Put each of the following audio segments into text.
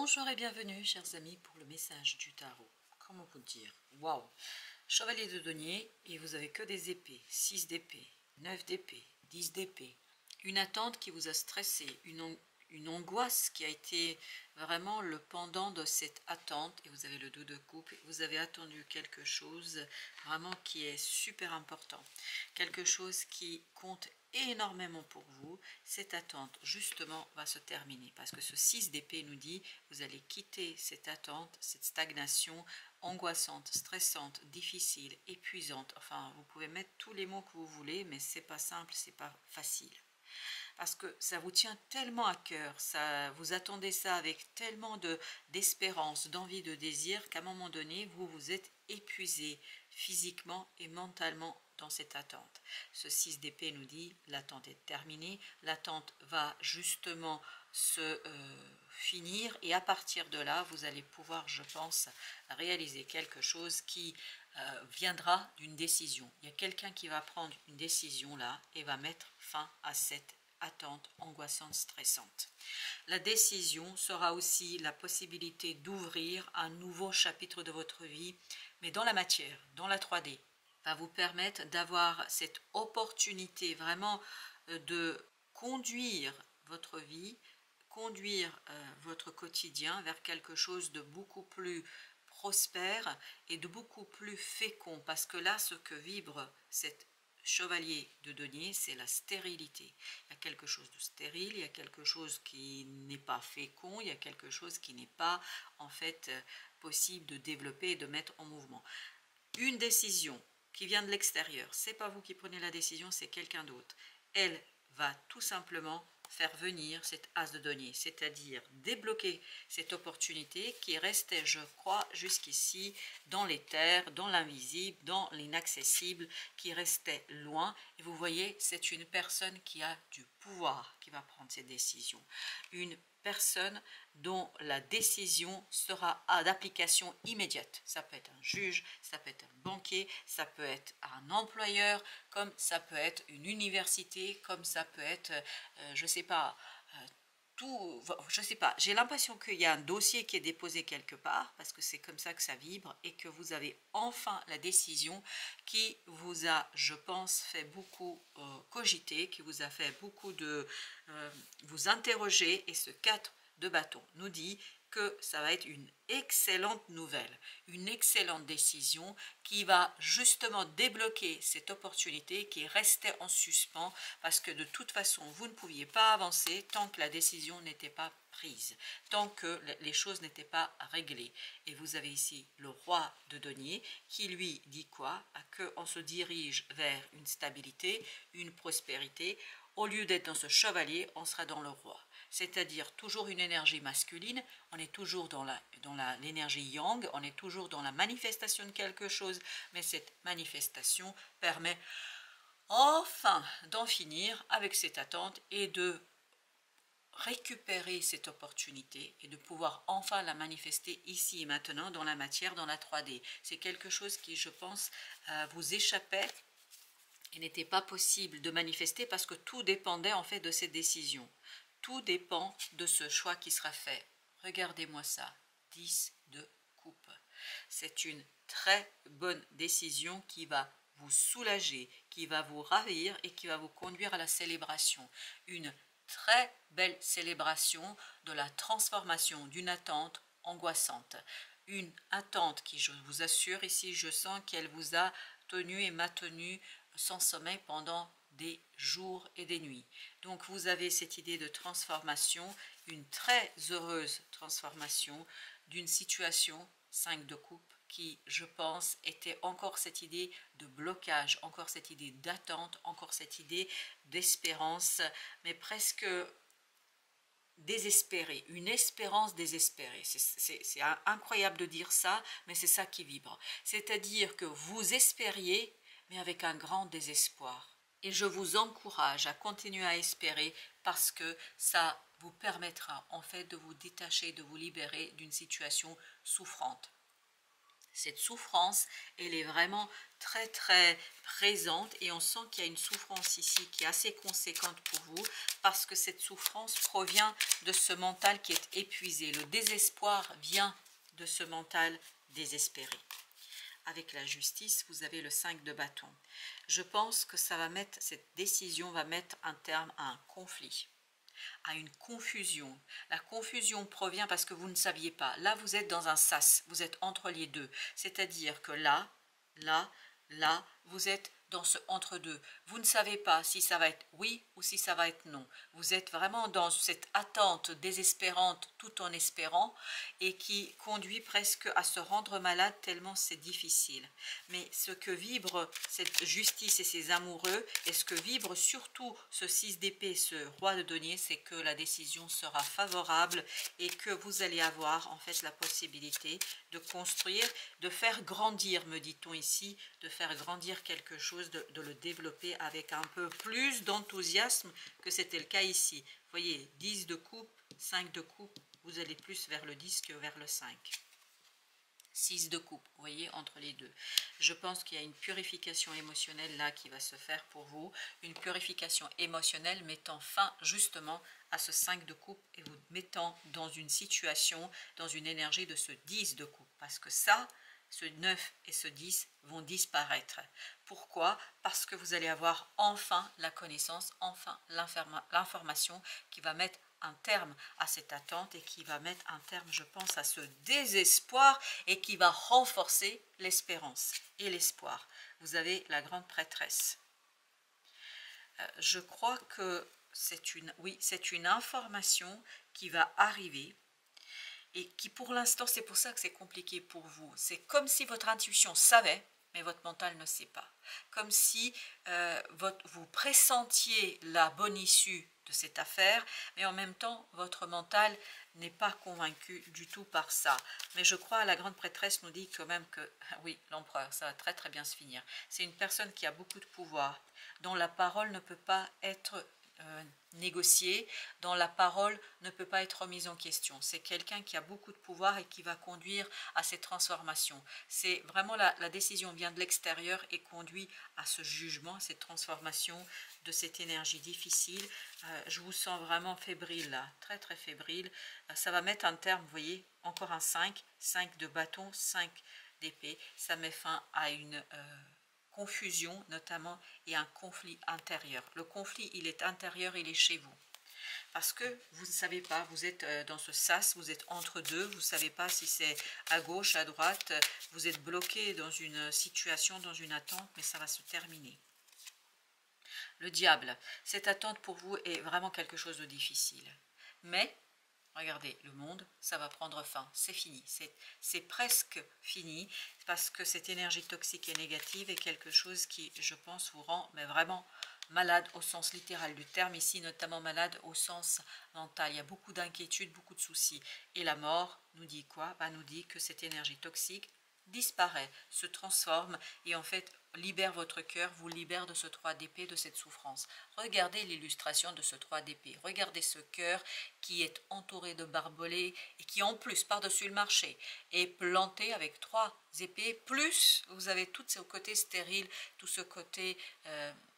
Bonjour et bienvenue, chers amis, pour le message du tarot. Comment vous dire? Waouh! Chevalier de denier, et vous avez que des épées. 6 d'épée, 9 d'épée, 10 d'épée. Une attente qui vous a stressé, une angoisse qui a été vraiment le pendant de cette attente. Et vous avez le 2 de coupe, vous avez attendu quelque chose vraiment qui est super important. Quelque chose qui compte énormément pour vous. Cette attente justement va se terminer parce que ce 6 d'épée nous dit vous allez quitter cette attente, cette stagnation angoissante, stressante, difficile, épuisante. Enfin, vous pouvez mettre tous les mots que vous voulez, mais c'est pas simple, c'est pas facile. Parce que ça vous tient tellement à cœur, vous attendez ça avec tellement d'espérance, d'envie, de désir, qu'à un moment donné, vous êtes épuisé physiquement et mentalement dans cette attente. Ce 6 d'épée nous dit l'attente est terminée, l'attente va justement se finir et à partir de là, vous allez pouvoir, je pense, réaliser quelque chose qui viendra d'une décision. Il y a quelqu'un qui va prendre une décision là et va mettre fin à cette attente angoissante, stressante. La décision sera aussi la possibilité d'ouvrir un nouveau chapitre de votre vie, mais dans la matière, dans la 3D, va vous permettre d'avoir cette opportunité vraiment de conduire votre vie, conduire votre quotidien vers quelque chose de beaucoup plus prospère et de beaucoup plus fécond, parce que là, ce que vibre cette chevalier de denier, c'est la stérilité. Il y a quelque chose de stérile, il y a quelque chose qui n'est pas fécond, il y a quelque chose qui n'est pas en fait possible de développer et de mettre en mouvement. Une décision qui vient de l'extérieur, c'est pas vous qui prenez la décision, c'est quelqu'un d'autre. Elle va tout simplement faire venir cet as de denier, c'est-à-dire débloquer cette opportunité qui restait, je crois, jusqu'ici dans l'éther, dans l'invisible, dans l'inaccessible, qui restait loin. Et vous voyez, c'est une personne qui a du pouvoir qui va prendre ces décisions. Une personne dont la décision sera d'application immédiate. Ça peut être un juge, ça peut être un banquier, ça peut être un employeur, comme ça peut être une université, comme ça peut être, je sais pas, tout, je sais pas, j'ai l'impression qu'il y a un dossier qui est déposé quelque part, parce que c'est comme ça que ça vibre, et que vous avez enfin la décision qui vous a, je pense, fait beaucoup cogiter, qui vous a fait beaucoup de vous interroger, et ce 4 de bâton nous dit que ça va être une excellente nouvelle, une excellente décision qui va justement débloquer cette opportunité qui restait en suspens parce que de toute façon vous ne pouviez pas avancer tant que la décision n'était pas prise, tant que les choses n'étaient pas réglées. Et vous avez ici le roi de denier qui lui dit quoi? Qu'on se dirige vers une stabilité, une prospérité. Au lieu d'être dans ce chevalier, on sera dans le roi. C'est-à-dire toujours une énergie masculine, on est toujours dans l'énergie yang, on est toujours dans la manifestation de quelque chose, mais cette manifestation permet enfin d'en finir avec cette attente et de récupérer cette opportunité et de pouvoir enfin la manifester ici et maintenant dans la matière, dans la 3D. C'est quelque chose qui, je pense, vous échappait. Il n'était pas possible de manifester parce que tout dépendait en fait de cette décision. Tout dépend de ce choix qui sera fait. Regardez-moi ça, 10 de coupe. C'est une très bonne décision qui va vous soulager, qui va vous ravir et qui va vous conduire à la célébration. Une très belle célébration de la transformation d'une attente angoissante. Une attente qui, je vous assure ici, je sens qu'elle vous a tenu et maintenu sans sommeil pendant des jours et des nuits. Donc vous avez cette idée de transformation, une très heureuse transformation d'une situation 5 de coupe qui, je pense, était encore cette idée de blocage, encore cette idée d'attente, encore cette idée d'espérance, mais presque désespérée, une espérance désespérée. C'est incroyable de dire ça, mais c'est ça qui vibre. C'est-à-dire que vous espériez, mais avec un grand désespoir. Et je vous encourage à continuer à espérer parce que ça vous permettra en fait de vous détacher, de vous libérer d'une situation souffrante. Cette souffrance, elle est vraiment très très présente et on sent qu'il y a une souffrance ici qui est assez conséquente pour vous parce que cette souffrance provient de ce mental qui est épuisé. Le désespoir vient de ce mental désespéré. Avec la justice, vous avez le 5 de bâton. Je pense que cette décision va mettre un terme à un conflit, à une confusion. La confusion provient parce que vous ne saviez pas. Là, vous êtes dans un sas, vous êtes entre les deux. C'est-à-dire que là, vous êtes dans ce entre-deux. Vous ne savez pas si ça va être oui ou si ça va être non. Vous êtes vraiment dans cette attente désespérante tout en espérant et qui conduit presque à se rendre malade tellement c'est difficile. Mais ce que vibre cette justice et ces amoureux et ce que vibre surtout ce 6 d'épée, ce roi de denier, c'est que la décision sera favorable et que vous allez avoir en fait la possibilité de construire, de faire grandir, me dit-on ici, de faire grandir quelque chose, de le développer avec un peu plus d'enthousiasme que c'était le cas ici. Vous voyez, 10 de coupe, 5 de coupe, vous allez plus vers le 10 que vers le 5. 6 de coupe, vous voyez, entre les deux. Je pense qu'il y a une purification émotionnelle là qui va se faire pour vous, une purification émotionnelle mettant fin justement à ce 5 de coupe et vous mettant dans une situation, dans une énergie de ce 10 de coupe, parce que ça, ce 9 et ce 10 vont disparaître. Pourquoi? Parce que vous allez avoir enfin la connaissance, enfin l'information qui va mettre un terme à cette attente et qui va mettre un terme, je pense, à ce désespoir et qui va renforcer l'espérance et l'espoir. Vous avez la grande prêtresse. Je crois que c'est une information qui va arriver et qui pour l'instant, c'est pour ça que c'est compliqué pour vous. C'est comme si votre intuition savait, mais votre mental ne sait pas. Comme si vous pressentiez la bonne issue de cette affaire, mais en même temps, votre mental n'est pas convaincu du tout par ça. Mais je crois, la grande prêtresse nous dit quand même que, oui, l'empereur, ça va très très bien se finir. C'est une personne qui a beaucoup de pouvoir, dont la parole ne peut pas être négociée, dont la parole ne peut pas être remise en question. C'est quelqu'un qui a beaucoup de pouvoir et qui va conduire à cette transformation. C'est vraiment la décision vient de l'extérieur et conduit à ce jugement, à cette transformation de cette énergie difficile. Je vous sens vraiment fébrile là, très très fébrile. Ça va mettre un terme, vous voyez, encore un 5, 5 de bâton, 5 d'épée. Ça met fin à une confusion notamment et un conflit intérieur. Le conflit, il est intérieur, il est chez vous. Parce que vous ne savez pas, vous êtes dans ce sas, vous êtes entre deux, vous ne savez pas si c'est à gauche, à droite, vous êtes bloqué dans une situation, dans une attente, mais ça va se terminer. Le diable, cette attente pour vous est vraiment quelque chose de difficile. Mais regardez, le monde, ça va prendre fin, c'est fini, c'est presque fini, parce que cette énergie toxique et négative est quelque chose qui, je pense, vous rend mais vraiment malade au sens littéral du terme, ici notamment malade au sens mental. Il y a beaucoup d'inquiétudes, beaucoup de soucis. Et la mort nous dit quoi? Nous dit que cette énergie toxique disparaît, se transforme et en fait libère votre cœur, vous libère de ce 3 d'épée, de cette souffrance. Regardez l'illustration de ce 3 d'épée, regardez ce cœur qui est entouré de barbelés et qui en plus par-dessus le marché est planté avec 3 épées, plus vous avez tout ce côté stérile, tout ce côté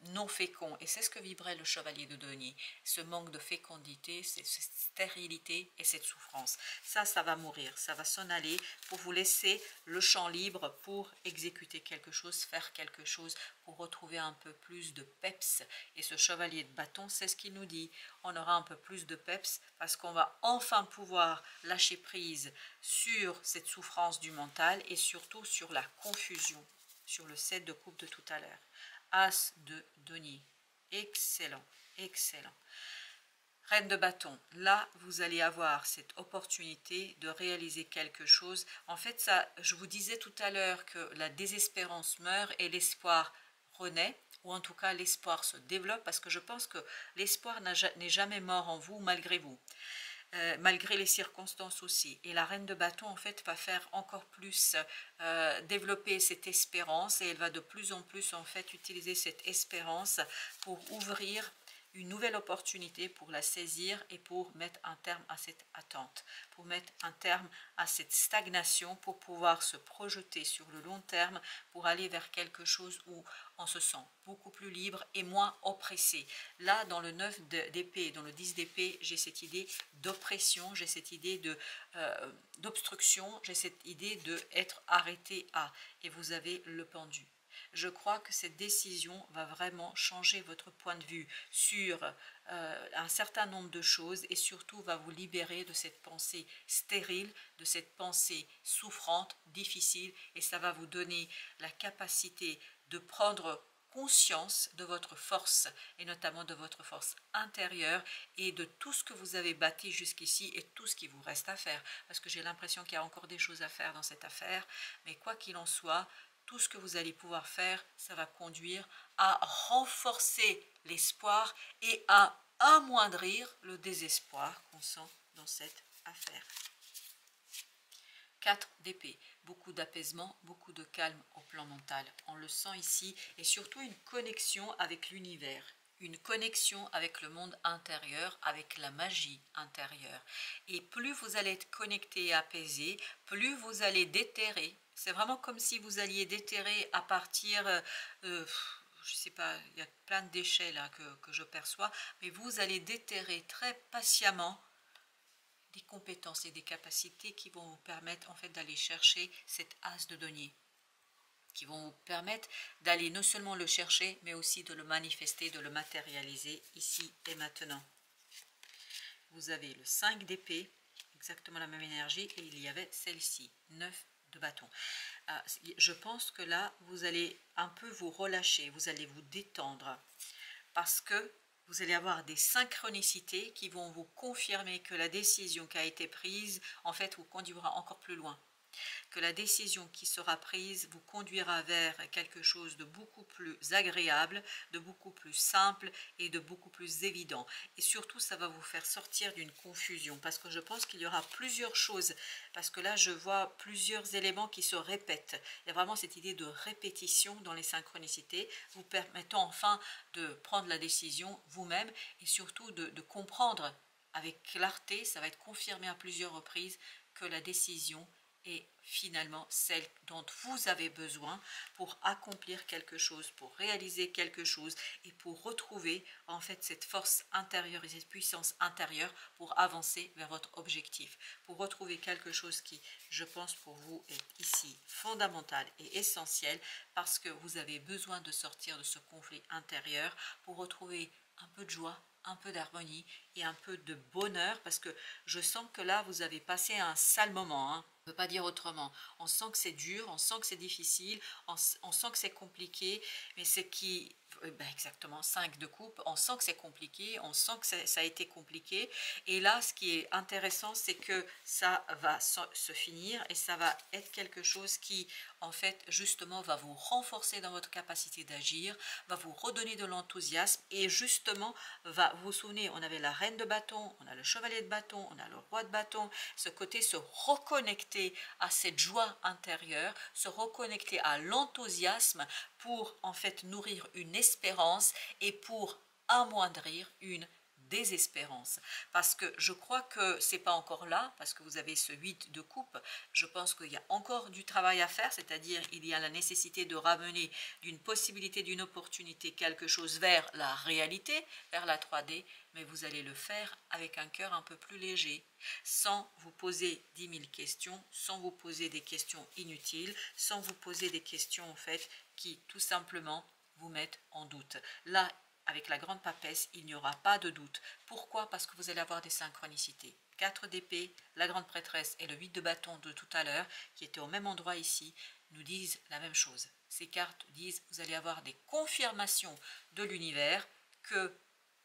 non fécond, et c'est ce que vibrait le chevalier de denier, ce manque de fécondité, cette stérilité et cette souffrance. Ça va mourir, ça va s'en aller pour vous laisser le champ libre pour exécuter quelque chose, faire quelque chose, pour retrouver un peu plus de peps. Et ce chevalier de bâton, c'est ce qu'il nous dit, on aura un peu plus de peps parce qu'on va enfin pouvoir lâcher prise sur cette souffrance du mental et surtout sur la confusion, sur le 7 de coupe de tout à l'heure. As de denier, excellent, excellent. Reine de bâton, là vous allez avoir cette opportunité de réaliser quelque chose. En fait, ça, je vous disais tout à l'heure que la désespérance meurt et l'espoir renaît, ou en tout cas l'espoir se développe, parce que je pense que l'espoir n'est jamais mort en vous malgré vous. Malgré les circonstances aussi. Et la reine de bâton, en fait, va faire encore plus développer cette espérance et elle va de plus en plus, en fait, utiliser cette espérance pour ouvrir une nouvelle opportunité pour la saisir et pour mettre un terme à cette attente, pour mettre un terme à cette stagnation, pour pouvoir se projeter sur le long terme, pour aller vers quelque chose où on se sent beaucoup plus libre et moins oppressé. Là, dans le 9 d'épée, dans le 10 d'épée, j'ai cette idée d'oppression, j'ai cette idée d'obstruction, j'ai cette idée d'être arrêté à, et vous avez le pendu. Je crois que cette décision va vraiment changer votre point de vue sur un certain nombre de choses et surtout va vous libérer de cette pensée stérile, de cette pensée souffrante, difficile, et ça va vous donner la capacité de prendre conscience de votre force et notamment de votre force intérieure et de tout ce que vous avez bâti jusqu'ici et tout ce qui vous reste à faire, parce que j'ai l'impression qu'il y a encore des choses à faire dans cette affaire, mais quoi qu'il en soit, tout ce que vous allez pouvoir faire, ça va conduire à renforcer l'espoir et à amoindrir le désespoir qu'on sent dans cette affaire. 4 d'épée, beaucoup d'apaisement, beaucoup de calme au plan mental. On le sent ici et surtout une connexion avec l'univers, une connexion avec le monde intérieur, avec la magie intérieure. Et plus vous allez être connecté et apaisé, plus vous allez déterrer. C'est vraiment comme si vous alliez déterrer à partir, je sais pas, il y a plein de déchets là que je perçois, mais vous allez déterrer très patiemment des compétences et des capacités qui vont vous permettre en fait d'aller chercher cet as de denier, qui vont vous permettre d'aller non seulement le chercher, mais aussi de le manifester, de le matérialiser ici et maintenant. Vous avez le 5 d'épée, exactement la même énergie, et il y avait celle-ci, 9 de bâton. Je pense que là, vous allez un peu vous relâcher, vous allez vous détendre, parce que vous allez avoir des synchronicités qui vont vous confirmer que la décision qui a été prise, en fait, vous conduira encore plus loin. Que la décision qui sera prise vous conduira vers quelque chose de beaucoup plus agréable, de beaucoup plus simple et de beaucoup plus évident. Et surtout, ça va vous faire sortir d'une confusion, parce que je pense qu'il y aura plusieurs choses, parce que là, je vois plusieurs éléments qui se répètent. Il y a vraiment cette idée de répétition dans les synchronicités, vous permettant enfin de prendre la décision vous-même et surtout de comprendre avec clarté, ça va être confirmé à plusieurs reprises, que la décision est finalement celle dont vous avez besoin pour accomplir quelque chose, pour réaliser quelque chose et pour retrouver en fait cette force intérieure et cette puissance intérieure pour avancer vers votre objectif, pour retrouver quelque chose qui, je pense pour vous, est ici fondamental et essentiel, parce que vous avez besoin de sortir de ce conflit intérieur pour retrouver un peu de joie, un peu d'harmonie et un peu de bonheur, parce que je sens que là vous avez passé un sale moment, hein. On ne peut pas dire autrement. On sent que c'est dur, on sent que c'est difficile, on sent que c'est compliqué, mais c'est qui... exactement, 5 de coupe, on sent que c'est compliqué, on sent que ça a été compliqué, et là ce qui est intéressant, c'est que ça va se finir et ça va être quelque chose qui en fait justement va vous renforcer dans votre capacité d'agir, va vous redonner de l'enthousiasme et justement va vous souvenir, on avait la reine de bâton, on a le chevalier de bâton, on a le roi de bâton, ce côté se reconnecter à cette joie intérieure, se reconnecter à l'enthousiasme pour en fait nourrir une espérance et pour amoindrir une désespérance, parce que je crois que c'est pas encore là, parce que vous avez ce 8 de coupe, je pense qu'il y a encore du travail à faire, c'est-à-dire il y a la nécessité de ramener d'une possibilité, d'une opportunité, quelque chose vers la réalité, vers la 3D, mais vous allez le faire avec un cœur un peu plus léger, sans vous poser 10 000 questions, sans vous poser des questions inutiles, sans vous poser des questions en fait qui tout simplement vous mettent en doute. Là, avec la grande papesse, il n'y aura pas de doute. Pourquoi? Parce que vous allez avoir des synchronicités. 4 d'épée, la grande prêtresse et le 8 de bâton de tout à l'heure, qui étaient au même endroit ici, nous disent la même chose. Ces cartes disent que vous allez avoir des confirmations de l'univers que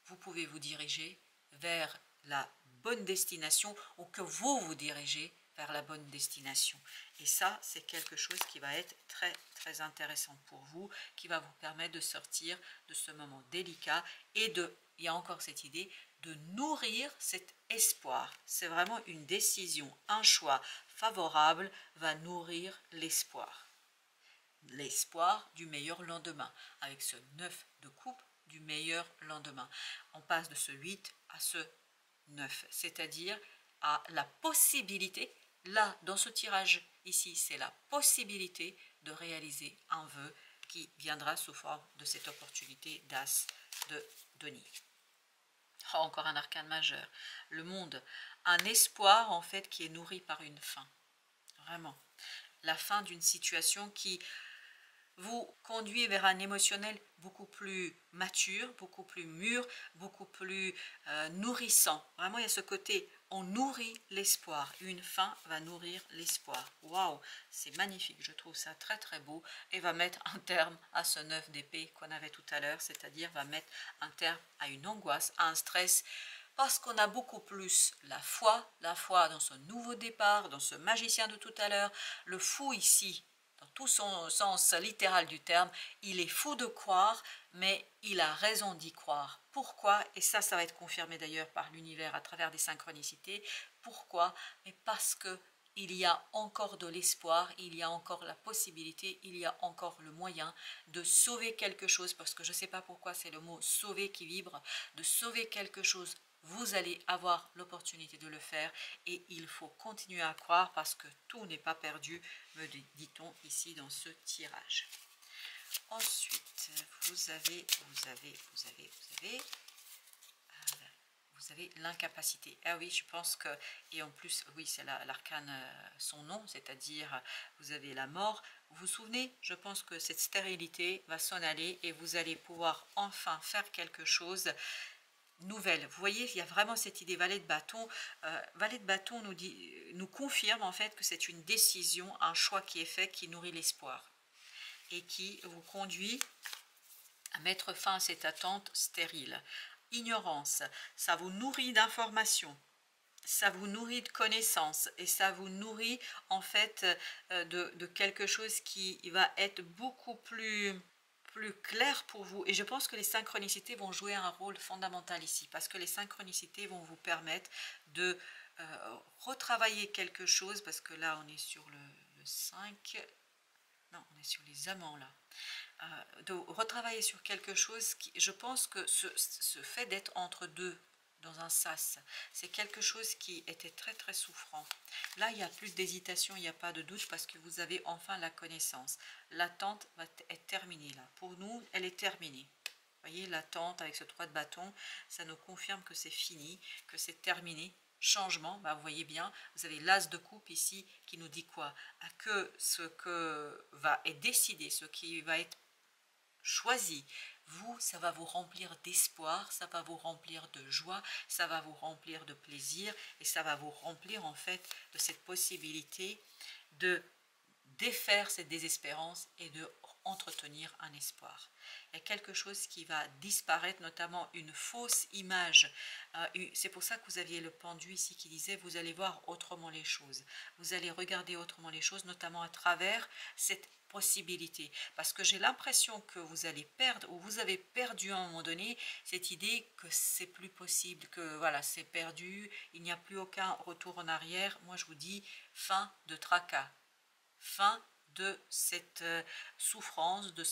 vous pouvez vous diriger vers la bonne destination ou que vous dirigez vers la bonne destination. Et ça, c'est quelque chose qui va être très très intéressant pour vous, qui va vous permettre de sortir de ce moment délicat et il y a encore cette idée de nourrir cet espoir. C'est vraiment une décision, un choix favorable va nourrir l'espoir. L'espoir du meilleur lendemain, avec ce 9 de coupe du meilleur lendemain. On passe de ce 8 à ce 9, c'est-à-dire à la possibilité, là, dans ce tirage ici, c'est la possibilité de réaliser un vœu qui viendra sous forme de cette opportunité d'As de denier. Oh, encore un arcane majeur. Le monde, un espoir en fait qui est nourri par une fin. Vraiment. La fin d'une situation qui vous conduit vers un émotionnel beaucoup plus mature, beaucoup plus mûr, beaucoup plus nourrissant. Vraiment, il y a ce côté, on nourrit l'espoir. Une fin va nourrir l'espoir. Waouh, c'est magnifique, je trouve ça très très beau et va mettre un terme à ce 9 d'épée qu'on avait tout à l'heure, c'est-à-dire va mettre un terme à une angoisse, à un stress, parce qu'on a beaucoup plus la foi dans ce nouveau départ, dans ce magicien de tout à l'heure, le fou ici, dans tout son sens littéral du terme, il est fou de croire, mais il a raison d'y croire. Pourquoi? Et ça va être confirmé d'ailleurs par l'univers à travers des synchronicités. Pourquoi? Mais parce que il y a encore de l'espoir, il y a encore la possibilité, il y a encore le moyen de sauver quelque chose, parce que je ne sais pas pourquoi c'est le mot sauver qui vibre, de sauver quelque chose. Vous allez avoir l'opportunité de le faire et il faut continuer à croire parce que tout n'est pas perdu, me dit-on ici dans ce tirage. Ensuite, vous avez l'incapacité. Ah oui, je pense que, et en plus, oui, c'est l'arcane, son nom, c'est-à-dire vous avez la mort. Vous vous souvenez, je pense que cette stérilité va s'en aller et vous allez pouvoir enfin faire quelque chose nouvelle. Vous voyez, il y a vraiment cette idée valet de bâton. Valet de bâton nous confirme en fait que c'est une décision, un choix qui est fait, qui nourrit l'espoir et qui vous conduit à mettre fin à cette attente stérile. Ignorance, ça vous nourrit d'informations, ça vous nourrit de connaissances et ça vous nourrit en fait de quelque chose qui va être beaucoup plus clair pour vous. Et je pense que les synchronicités vont jouer un rôle fondamental ici parce que les synchronicités vont vous permettre de retravailler quelque chose, parce que là on est sur le 5, non on est sur les amants là, de retravailler sur quelque chose qui, je pense que ce fait d'être entre deux dans un sas, c'est quelque chose qui était très très souffrant. Là il y a plus d'hésitation, il n'y a pas de doute parce que vous avez enfin la connaissance. L'attente va être terminée là, pour nous elle est terminée. Vous voyez, l'attente avec ce 3 de bâton, ça nous confirme que c'est fini, que c'est terminé. Changement, bah vous voyez bien, vous avez l'as de coupe ici qui nous dit quoi? Que ce que va être décidé, ce qui va être choisi, vous, ça va vous remplir d'espoir, ça va vous remplir de joie, ça va vous remplir de plaisir et ça va vous remplir en fait de cette possibilité de défaire cette désespérance et de entretenir un espoir. Il y a quelque chose qui va disparaître, notamment une fausse image. C'est pour ça que vous aviez le pendu ici qui disait vous allez voir autrement les choses. Vous allez regarder autrement les choses, notamment à travers cette possibilité. Parce que j'ai l'impression que vous allez perdre, ou vous avez perdu à un moment donné, cette idée que c'est plus possible, que voilà, c'est perdu, il n'y a plus aucun retour en arrière. Moi je vous dis, fin de tracas. Fin de cette souffrance, de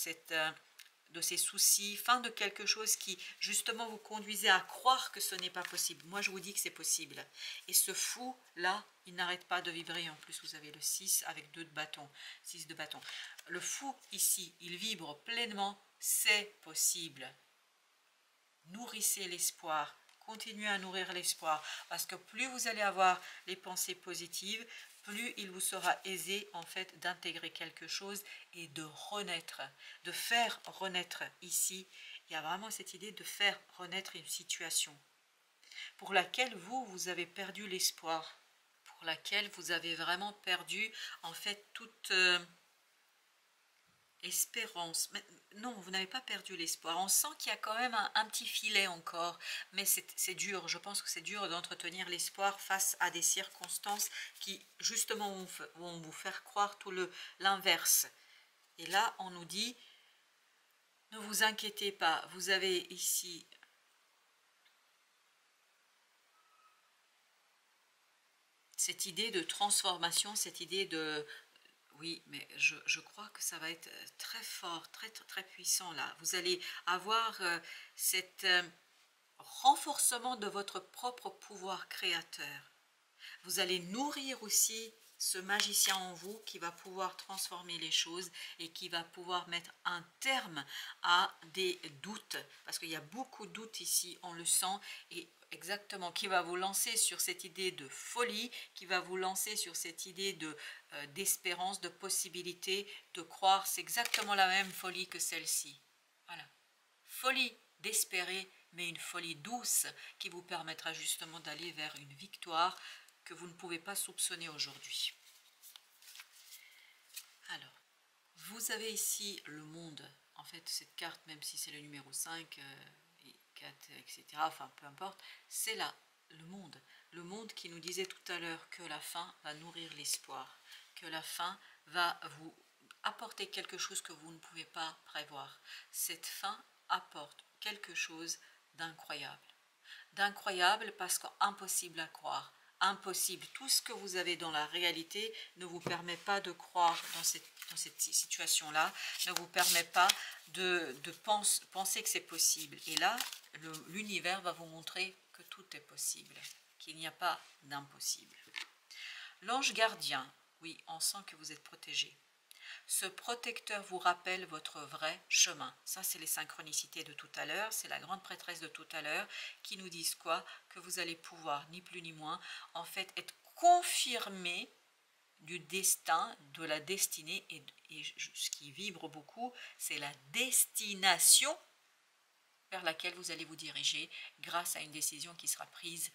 ces soucis, fin de quelque chose qui justement vous conduisait à croire que ce n'est pas possible. Moi je vous dis que c'est possible. Et ce fou là, il n'arrête pas de vibrer. En plus vous avez le 6 avec 2 de bâton, 6 de bâton. Le fou ici, il vibre pleinement, c'est possible. Nourrissez l'espoir, continuez à nourrir l'espoir, parce que plus vous allez avoir les pensées positives, plus il vous sera aisé en fait d'intégrer quelque chose et de renaître, de faire renaître ici. Il y a vraiment cette idée de faire renaître une situation pour laquelle vous avez perdu l'espoir, pour laquelle vous avez vraiment perdu en fait toute espérance. Mais non, vous n'avez pas perdu l'espoir. On sent qu'il y a quand même un petit filet encore, mais c'est dur. Je pense que c'est dur d'entretenir l'espoir face à des circonstances qui justement vont vous faire croire tout l'inverse. Et là, on nous dit, ne vous inquiétez pas, vous avez ici cette idée de transformation, cette idée de Oui, mais je crois que ça va être très fort, très puissant là. Vous allez avoir cet renforcement de votre propre pouvoir créateur. Vous allez nourrir aussi ce magicien en vous qui va pouvoir transformer les choses et qui va pouvoir mettre un terme à des doutes. Parce qu'il y a beaucoup de doutes ici, on le sent, et exactement, qui va vous lancer sur cette idée de folie, qui va vous lancer sur cette idée de d'espérance, de possibilité, de croire. C'est exactement la même folie que celle-ci. Voilà. Folie d'espérer, mais une folie douce qui vous permettra justement d'aller vers une victoire que vous ne pouvez pas soupçonner aujourd'hui. Alors, vous avez ici le monde. En fait, cette carte, même si c'est le numéro 5, et 4, etc., enfin, peu importe, c'est là, le monde. Le monde qui nous disait tout à l'heure que la fin va nourrir l'espoir, que la fin va vous apporter quelque chose que vous ne pouvez pas prévoir. Cette fin apporte quelque chose d'incroyable. D'incroyable parce qu'impossible à croire. Impossible. Tout ce que vous avez dans la réalité ne vous permet pas de croire dans cette situation-là, ne vous permet pas de penser que c'est possible. Et là, l'univers va vous montrer que tout est possible, qu'il n'y a pas d'impossible. L'ange gardien, oui, on sent que vous êtes protégé. Ce protecteur vous rappelle votre vrai chemin. Ça, c'est les synchronicités de tout à l'heure. C'est la grande prêtresse de tout à l'heure qui nous disent quoi? Que vous allez pouvoir, ni plus ni moins, en fait, être confirmé du destin, de la destinée. Et ce qui vibre beaucoup, c'est la destination vers laquelle vous allez vous diriger grâce à une décision qui sera prise,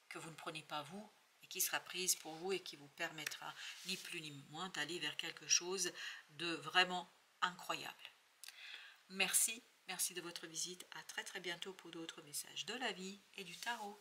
que vous ne prenez pas vous, qui sera prise pour vous et qui vous permettra ni plus ni moins d'aller vers quelque chose de vraiment incroyable. Merci de votre visite. À très bientôt pour d'autres messages de la vie et du tarot.